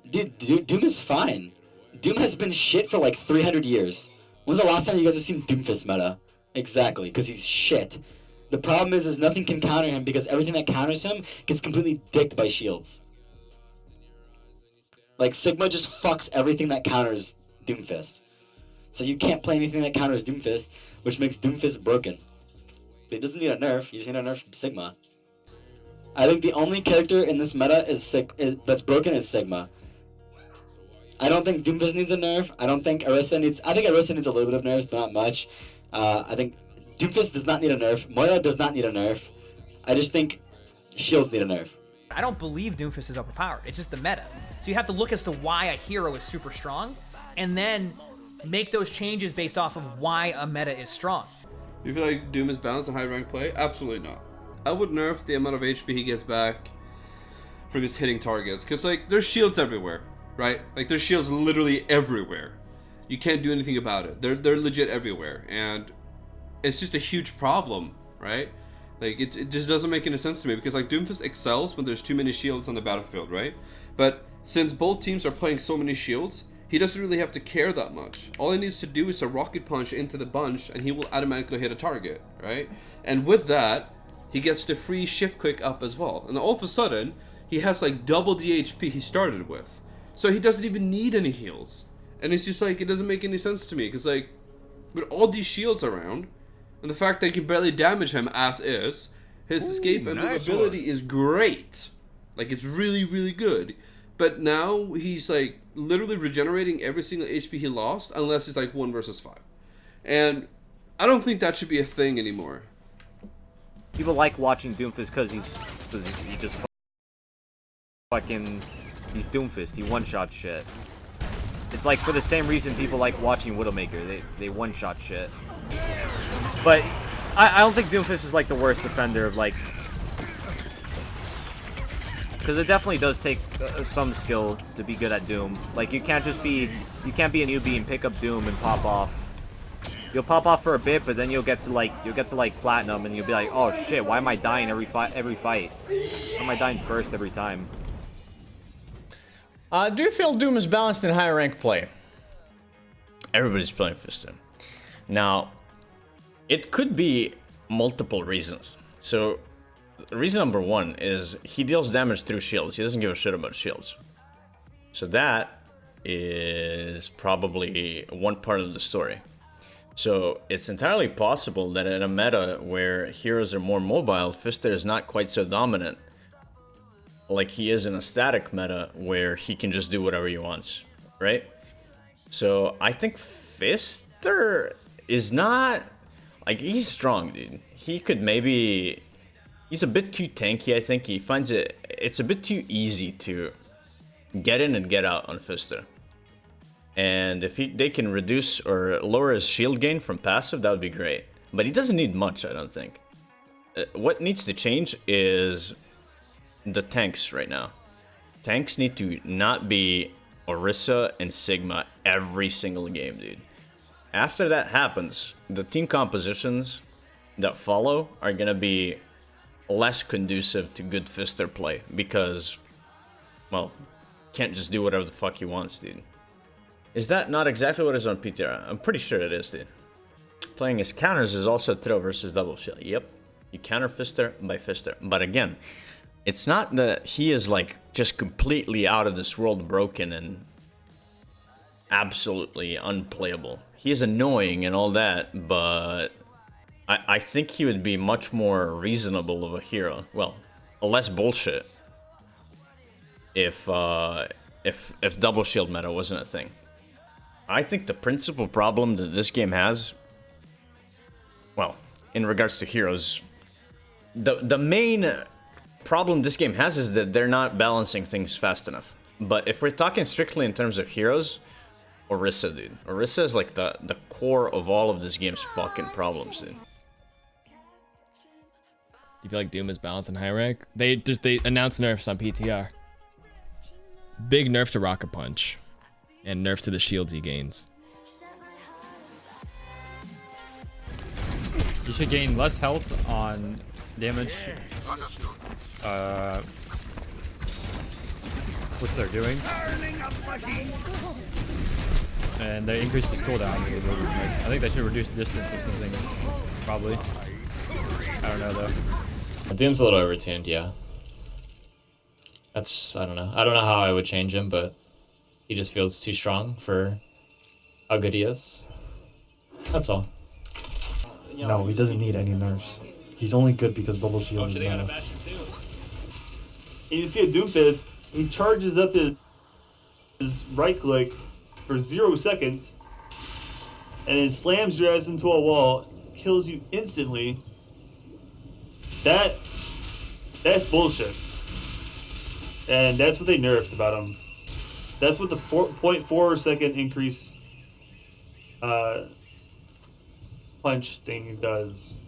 Dude, Doom is fine. Doom has been shit for like 300 years. When's the last time you guys have seen Doomfist meta? Exactly, because he's shit. The problem is nothing can counter him because everything that counters him gets completely dicked by shields. Like, Sigma just fucks everything that counters Doomfist. So you can't play anything that counters Doomfist, which makes Doomfist broken. It doesn't need a nerf, you just need a nerf Sigma. I think the only character in this meta that's broken is Sigma. I don't think Doomfist needs a nerf. I think Arista needs a little bit of nerfs, but not much. I think Doomfist does not need a nerf. Moira does not need a nerf. I just think shields need a nerf. I don't believe Doomfist is overpowered. It's just the meta. So you have to look as to why a hero is super strong, and then make those changes based off of why a meta is strong. Do you feel like Doom is balanced in high rank play? Absolutely not. I would nerf the amount of HP he gets back from his hitting targets, because like there's shields everywhere, right? Like there's shields literally everywhere. You can't do anything about it. They're legit everywhere, and it's just a huge problem, right? Like it just doesn't make any sense to me, because like Doomfist excels when there's too many shields on the battlefield, right? But since both teams are playing so many shields, he doesn't really have to care that much. All he needs to do is a rocket punch into the bunch and he will automatically hit a target, right? And with that, he gets the free shift click up as well. And all of a sudden, he has like double the HP he started with. So he doesn't even need any heals. And it's just like, it doesn't make any sense to me, because like, with all these shields around, and the fact that you can barely damage him as is, his escape and mobility is great. Like, it's really, really good. But now he's like literally regenerating every single HP he lost, unless it's like 1 versus 5. And I don't think that should be a thing anymore. People like watching Doomfist because he just fucking, he's Doomfist. He one-shot shit. It's like for the same reason people like watching Widowmaker. They one-shot shit. But I don't think Doomfist is like the worst defender of like, because it definitely does take some skill to be good at Doom. Like you can't be a newbie and pick up Doom and pop off. You'll pop off for a bit, but then you'll get to like platinum, and you'll be like, oh shit, why am I dying every fight? Why am I dying first every time? Do you feel Doom is balanced in higher rank play? Everybody's playing Fister. Now, it could be multiple reasons. So, reason number one is he deals damage through shields. He doesn't give a shit about shields. So that is probably one part of the story. So it's entirely possible that in a meta where heroes are more mobile, Fister is not quite so dominant like he is in a static meta where he can just do whatever he wants, right? So I think Fister is not, like, he's strong, dude. He could maybe, he's a bit too tanky, I think. He finds it's a bit too easy to get in and get out on Fister. And if they can reduce or lower his shield gain from passive, that would be great. But he doesn't need much, I don't think. What needs to change is the tanks right now. Tanks need to not be Orisa and Sigma every single game, dude. After that happens, the team compositions that follow are gonna be less conducive to good Fister play because, well, can't just do whatever the fuck he wants, dude. Is that not exactly what is on PTR? I'm pretty sure it is, dude. Playing his counters is also throw versus double shield. Yep. You counter Fister by Fister. But again, it's not that he is like just completely out of this world broken and absolutely unplayable. He is annoying and all that, but I think he would be much more reasonable of a hero. Well, less bullshit if double shield meta wasn't a thing. I think the principal problem that this game has, well, in regards to heroes, the main problem this game has is that they're not balancing things fast enough. But if we're talking strictly in terms of heroes, Orisa, dude. Orisa is like the core of all of this game's fucking problems, dude. You feel like Doom is balanced in high rank? They announced nerfs on PTR. Big nerf to Rocket Punch. And nerf to the shields he gains. You should gain less health on damage. which they're doing. And they increased the cooldown. I think they should reduce the distance of some things, probably. I don't know though. Doom's a little overtuned, yeah. That's, I don't know. I don't know how I would change him, but he just feels too strong for how good he is. That's all. No, he doesn't need any nerfs. He's only good because double shield is mana. And you see a Doomfist, he charges up his right click for 0 seconds, and then slams your ass into a wall, kills you instantly. That's bullshit. And that's what they nerfed about him. That's what the 0.4 second increase punch thing does.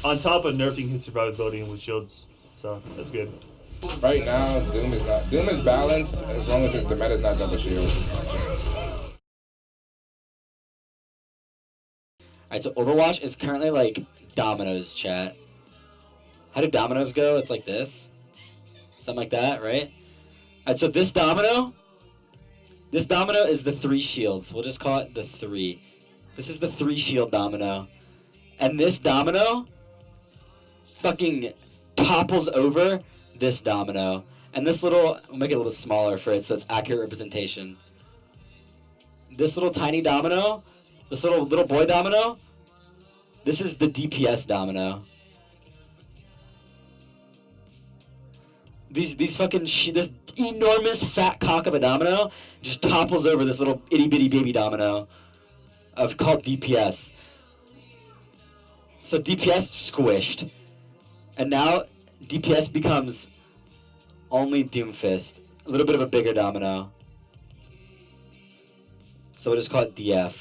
On top of nerfing his survivability with shields. So that's good. Right now, Doom is balanced as long as the meta is not double shield. Alright, so Overwatch is currently like dominoes, chat. How do dominoes go? It's like this. Something like that, right? Alright, so this domino is the 3 shields. We'll just call it the 3. This is the 3 shield domino. And this domino fucking topples over this domino. And this little, we'll make it a little smaller for it so it's accurate representation. This little tiny domino, this little boy domino, this is the DPS domino. These fucking this enormous fat cock of a domino just topples over this little itty bitty baby domino called DPS. So DPS squished, and now DPS becomes only Doomfist, a little bit of a bigger domino. So we'll just call it DF.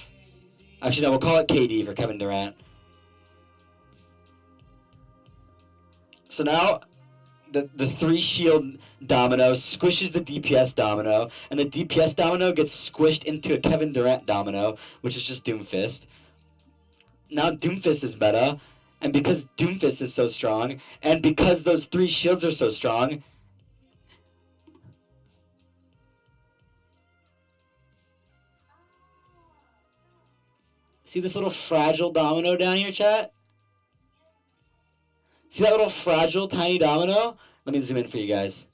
Actually, no, we'll call it KD for Kevin Durant. So now the 3 shield domino squishes the DPS domino, and the DPS domino gets squished into a Kevin Durant domino, which is just Doomfist. Now Doomfist is meta, and because Doomfist is so strong, and because those 3 shields are so strong, see this little fragile domino down here, chat? See that little fragile, tiny domino? Let me zoom in for you guys.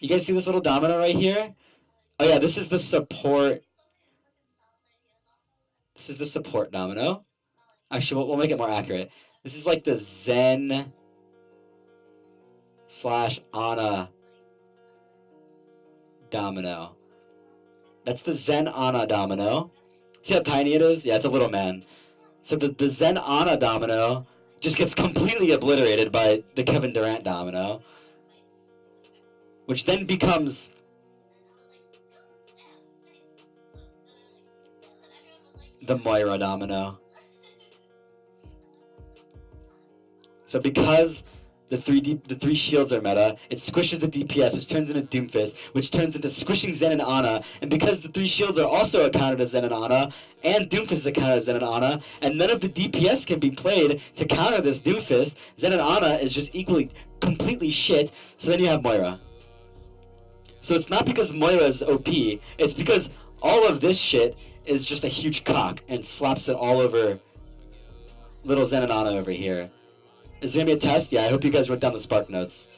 You guys see this little domino right here? Oh yeah, this is the support. This is the support domino. Actually, we'll make it more accurate. This is like the Zen / Ana domino. That's the Zen Ana domino. See how tiny it is? Yeah, it's a little man. So the Zen Ana domino just gets completely obliterated by the Kevin Durant domino, which then becomes the Moira domino. So because the 3 shields are meta, it squishes the DPS, which turns into Doomfist, which turns into squishing Zen and Ana, and because the 3 shields are also accounted as Zen and Ana, and Doomfist is accounted as Zen and Ana, and none of the DPS can be played to counter this Doomfist, Zen and Ana is just equally, completely shit, so then you have Moira. So it's not because Moira is OP, it's because all of this shit is just a huge cock, and slaps it all over little Zen and Ana over here. Is there gonna be a test? Yeah, I hope you guys wrote down the Spark notes.